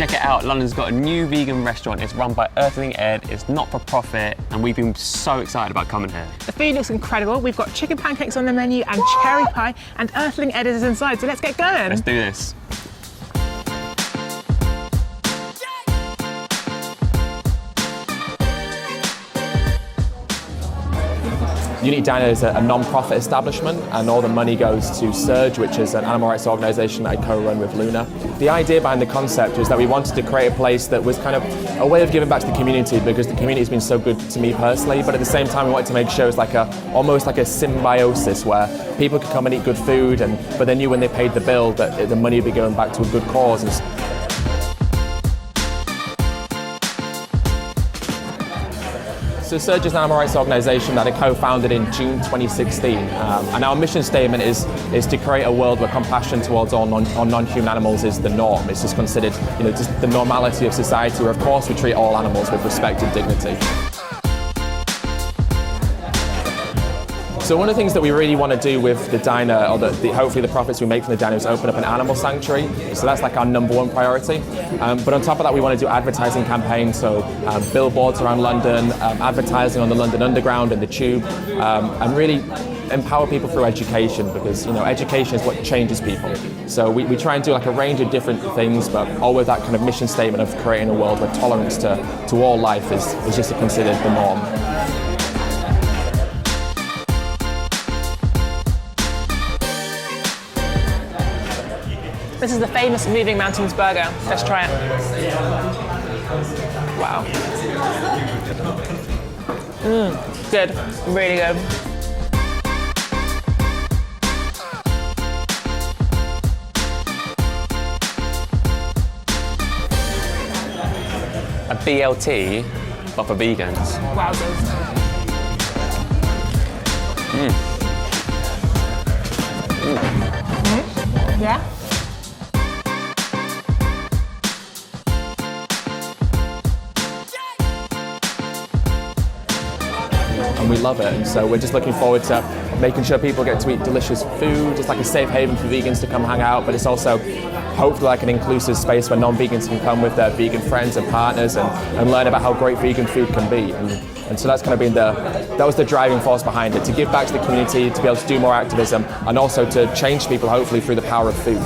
check it out. London's got a new vegan restaurant. It's run by Earthling Ed. It's not for profit, and we've been so excited about coming here. The food looks incredible. We've got chicken pancakes on the menu and cherry pie, and Earthling Ed is inside, so let's get going. Let's do this. Unity Diner is a non-profit establishment, and all the money goes to Surge, which is an animal rights organisation that I co-run with Luna. The idea behind the concept was that we wanted to create a place that was kind of a way of giving back to the community, because the community has been so good to me personally, but at the same time we wanted to make shows like almost like a symbiosis where people could come and eat good food, but they knew when they paid the bill that the money would be going back to a good cause. So Surge is an animal rights organisation that I co-founded in June 2016, and our mission statement is to create a world where compassion towards all non-human animals is the norm. It's just considered, just the normality of society, where of course we treat all animals with respect and dignity. So one of the things that we really want to do with the diner, or hopefully the profits we make from the diner, is open up an animal sanctuary. So that's like our #1 priority. But on top of that, we want to do advertising campaigns, so billboards around London, advertising on the London Underground and the Tube, and really empower people through education, because education is what changes people. So we try and do like a range of different things, but all with that kind of mission statement of creating a world where tolerance to all life is just considered the norm. This is the famous Moving Mountains burger. Let's try it. Wow. Good, really good. A BLT, but for vegans. Wowzers. Yeah? And we love it, and so we're just looking forward to making sure people get to eat delicious food. It's like a safe haven for vegans to come hang out, but it's also hopefully like an inclusive space where non-vegans can come with their vegan friends and partners and learn about how great vegan food can be. And so that's kind of been that was the driving force behind it, to give back to the community, to be able to do more activism, and also to change people hopefully through the power of food.